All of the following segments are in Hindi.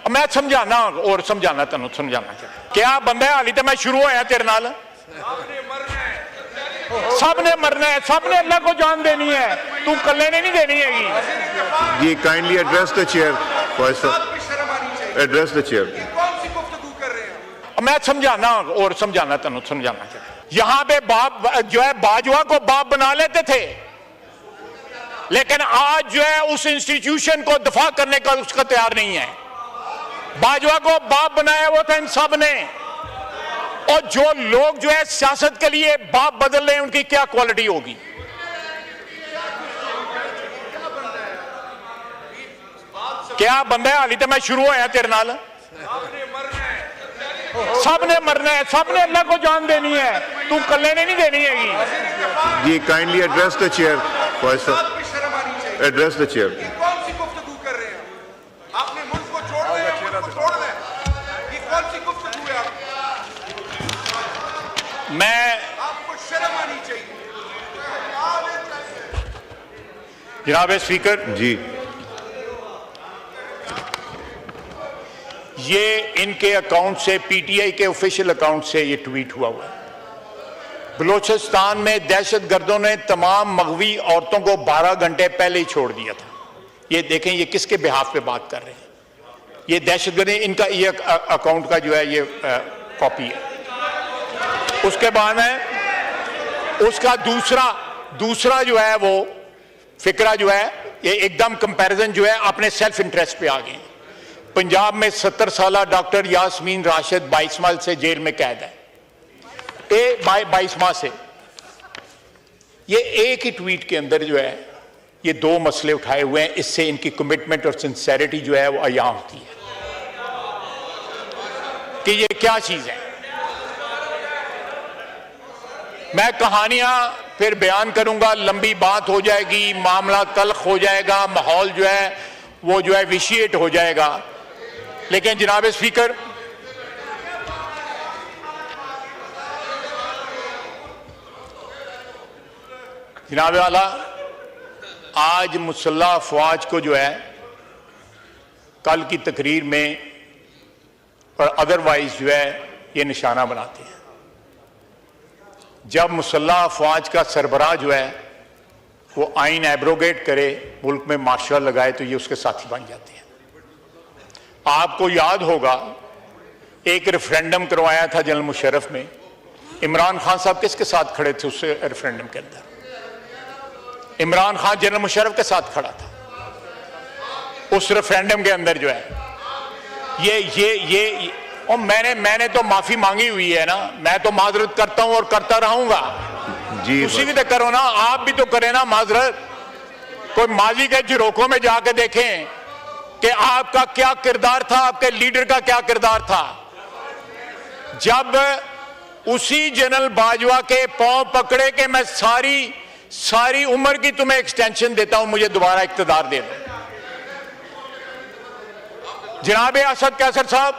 मैं समझाना और समझाना तेन समझाना क्या बंदा हाली तो मैं शुरू होया तेरे नाल सब ने मरना है सब ने अल्लाह को जान देनी है तू कल्ले ने नहीं देनी हैगी। जी kindly address the chair address the chair. मैं समझाना और समझाना तेन समझाना यहां पे बाप जो है बाजवा को बाप बना लेते थे लेकिन आज जो है उस इंस्टीट्यूशन को दफा करने का उसका तैयार नहीं है। बाजवा को बाप बनाया वो था इन सब ने और जो लोग जो है सियासत के लिए बाप बदल रहे हैं उनकी क्या क्वालिटी होगी। क्या बंदा है हाली तो मैं शुरू होया तेरे नाल सब ने मरना है सब ने अल्लाह को जान देनी है तू कल्ले ने नहीं देनी हैगी। जी kindly address the chair address the chair. कौन सी गुफ्तगू कर रहे हैं आपने मुल्क को छोड़ना है मुल्क को छोड़ना है ये कौन सी गुफ्तगू है मैं आपको शर्म आनी चाहिए। जनाब स्पीकर जी ये इनके अकाउंट से पीटीआई के ऑफिशियल अकाउंट से ये ट्वीट हुआ है। बलूचिस्तान में दहशतगर्दों ने तमाम मगवी औरतों को 12 घंटे पहले ही छोड़ दिया था। ये देखें ये किसके बिहाफ पे बात कर रहे हैं। ये दहशतगर्द इनका ये अकाउंट का जो है ये कॉपी है। उसके बाद है उसका दूसरा जो है वो फिक्रा जो है ये एकदम कंपैरिजन जो है अपने सेल्फ इंटरेस्ट पे आ गए। पंजाब में 70 साल डॉक्टर यास्मीन राशिद 22 माह से जेल में कैद है। 22 माह से ये एक ही ट्वीट के अंदर जो है ये 2 मसले उठाए हुए हैं। इससे इनकी कमिटमेंट और सिंसेरिटी जो है वो अयां होती है कि ये क्या चीज है। मैं कहानियां फिर बयान करूंगा लंबी बात हो जाएगी मामला तल्ख हो जाएगा माहौल जो है वो जो है विशिएट हो जाएगा। लेकिन जनाब स्पीकर जनाब वाला आज मुसल्लह अफवाज को जो है कल की तकरीर में और अदरवाइज जो है ये निशाना बनाते हैं। जब मुसल्लह अफवाज का सरबराह जो है वो आइन एब्रोगेट करे मुल्क में मार्शल लगाए तो ये उसके साथी बन जाते हैं। आपको याद होगा एक रेफरेंडम करवाया था जनरल मुशर्रफ में। इमरान खान साहब किसके साथ खड़े थे उस रेफरेंडम के अंदर? इमरान खान जनरल मुशर्रफ के साथ खड़ा था उस रेफरेंडम के अंदर जो है ये और मैंने तो माफी मांगी हुई है ना। मैं तो माजरत करता हूं और करता रहूंगा। जी उसी भी तो करो ना आप भी तो करें ना माजरत। कोई माजी के झरोखों में जाके देखें कि आपका क्या किरदार था आपके लीडर का क्या किरदार था जब उसी जनरल बाजवा के पांव पकड़े कि मैं सारी उम्र की तुम्हें एक्सटेंशन देता हूं मुझे दोबारा इख्तिदार दे दो। जनाब असद कैसर साहब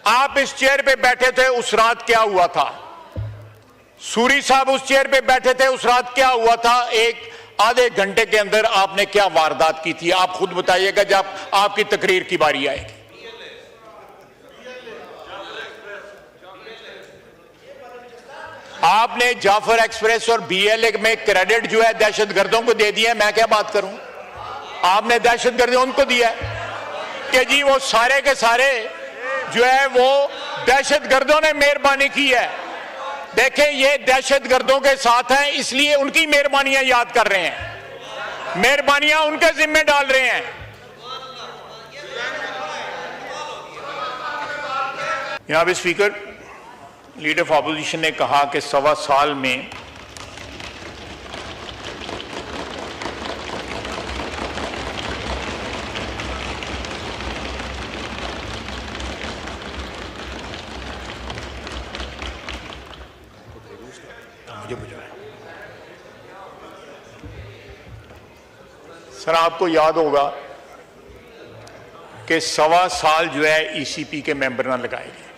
आप इस चेयर पे बैठे थे उस रात क्या हुआ था? सूरी साहब उस चेयर पे बैठे थे उस रात क्या हुआ था? एक आधे घंटे के अंदर आपने क्या वारदात की थी आप खुद बताइएगा जब आपकी तकरीर की बारी आएगी। आपने जाफर एक्सप्रेस और बीएलए में क्रेडिट जो है दहशतगर्दों को दे दिया। मैं क्या बात करूं? आपने दहशतगर्दों उनको दिया कि जी वो सारे के सारे जो है वो दहशतगर्दों ने मेहरबानी की है। देखें ये दहशतगर्दों के साथ हैं इसलिए उनकी मेहरबानियां याद कर रहे हैं मेहरबानियां उनके जिम्मे डाल रहे हैं। जनाब स्पीकर लीडर ऑफ अपोजिशन ने कहा कि 1.25 साल में सर आपको याद होगा कि 1.25 साल जो है ईसीपी के मेंबर ना लगाए गए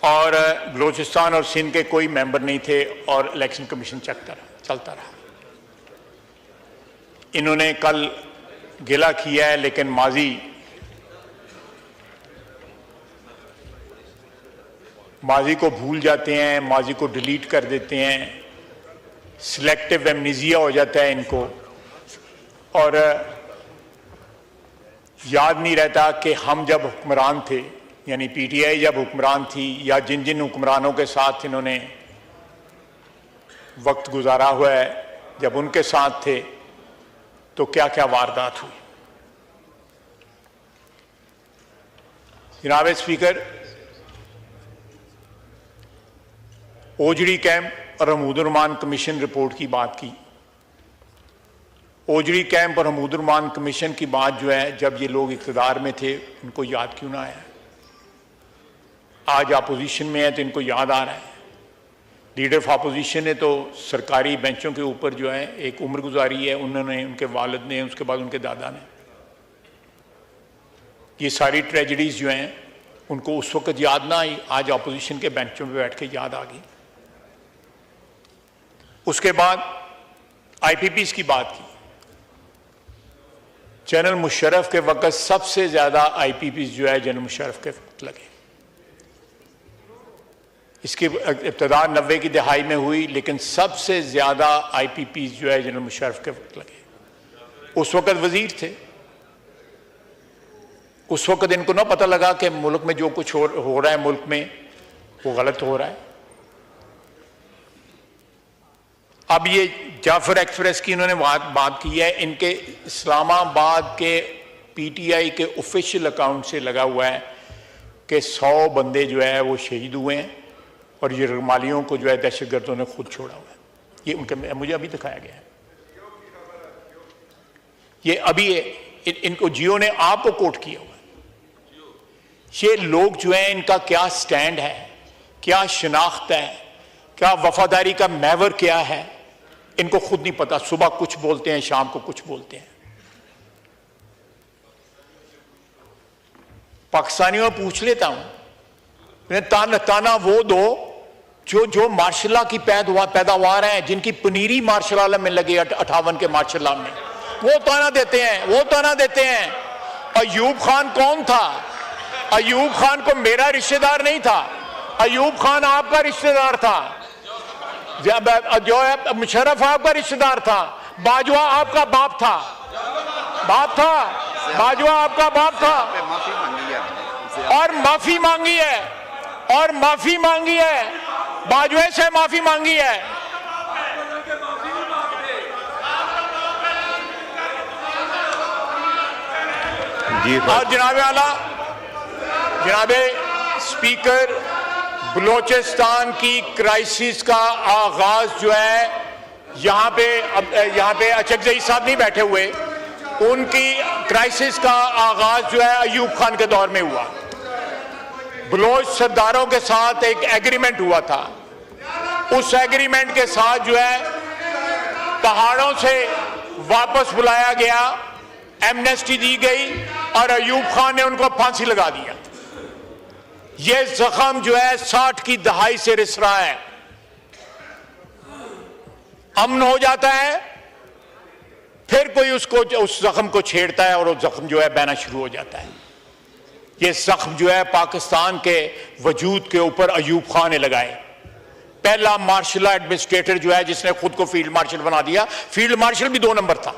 और बलूचिस्तान और सिंध के कोई मेंबर नहीं थे और इलेक्शन कमीशन चलता रहा। इन्होंने कल गिला किया है लेकिन माजी माजी को भूल जाते हैं, माजी को डिलीट कर देते हैं, सिलेक्टिव एमनीजिया हो जाता है इनको, और याद नहीं रहता कि हम जब हुक्मरान थे, यानी पीटीआई जब हुक्मरान थी, या जिन जिन हुक्मरानों के साथ इन्होंने वक्त गुजारा हुआ है, जब उनके साथ थे तो क्या क्या वारदात हुई। जनाब स्पीकर, ओजड़ी कैंप और महमूदुर-रहमान कमीशन रिपोर्ट की बात की। ओजड़ी कैंप और महमूदुर-रहमान कमीशन की बात जो है, जब ये लोग इक़्तिदार में थे उनको याद क्यों ना आया? आज अपोजिशन में है तो इनको याद आ रहा है। लीडर ऑफ अपोजिशन ने तो सरकारी बेंचों के ऊपर जो है एक उम्र गुजारी है, उन्होंने, उनके वालिद ने, उसके बाद उनके दादा ने। ये सारी ट्रेजेडीज जो हैं उनको उस वक्त याद ना आई, आज अपोजिशन के बेंचों पे बैठ के याद आ गई। उसके बाद आईपीपीज़ की बात की। जनरल मुशर्रफ के वक्त सबसे ज्यादा आईपीपीज़ जो है जनरल मुशर्रफ के वक्त लगे। इसकी इब्तदा 90 की दहाई में हुई, लेकिन सबसे ज्यादा आईपीपीज़ जो है जनरल मुशर्रफ के वक्त लगे। उस वक्त वजीर थे, उस वक्त इनको ना पता लगा कि मुल्क में जो कुछ हो रहा है मुल्क में वो गलत हो रहा है। अब ये जाफर एक्सप्रेस की इन्होंने बात की है, इनके इस्लामाबाद के पीटीआई के ऑफिशियल अकाउंट से लगा हुआ है कि 100 बंदे जो है वो शहीद हुए हैं और ये रमालियों को जो है दहशतगर्दों ने खुद छोड़ा हुआ है। ये उनके, मुझे अभी दिखाया गया है, ये अभी इनको जियो ने आपको कोट किया हुआ है। ये लोग जो है इनका क्या स्टैंड है, क्या शनाख्त है, क्या वफादारी का महवर क्या है, इनको खुद नहीं पता। सुबह कुछ बोलते हैं, शाम को कुछ बोलते हैं। पाकिस्तानियों में पूछ लेता हूं, ताना वो दो जो मार्शल की पैदावार है, जिनकी पनीरी मार्शल आलम में लगे 58 के मार्शल आलम में, वो ताना देते हैं, वो ताना देते हैं। अयूब खान कौन था? अयूब खान को मेरा रिश्तेदार नहीं था, अयूब खान आपका रिश्तेदार था। जो है मुशर्रफ आपका रिश्तेदार था, बाजवा आपका बाप था, बाजवा आपका बाप था, और माफी मांगी है, बाजवे से माफी मांगी है। जी और जनाब स्पीकर, बलोचिस्तान की क्राइसिस का आगाज जो है, यहाँ पे अचकजई साहब नहीं बैठे हुए, उनकी क्राइसिस का आगाज जो है अयूब खान के दौर में हुआ। बलोच सरदारों के साथ एक एग्रीमेंट हुआ था, उस एग्रीमेंट के साथ जो है पहाड़ों से वापस बुलाया गया, एमनेस्टी दी गई और अयूब खान ने उनको फांसी लगा दिया। यह जख्म जो है 60 की दहाई से रिस रहा है। अमन हो जाता है, फिर कोई उस जख्म को छेड़ता है और वो जख्म जो है बहना शुरू हो जाता है। ये जख्म जो है पाकिस्तान के वजूद के ऊपर अयूब खान ने लगाए। पहला मार्शल एडमिनिस्ट्रेटर जो है जिसने खुद को फील्ड मार्शल बना दिया, फील्ड मार्शल भी 2 नंबर था।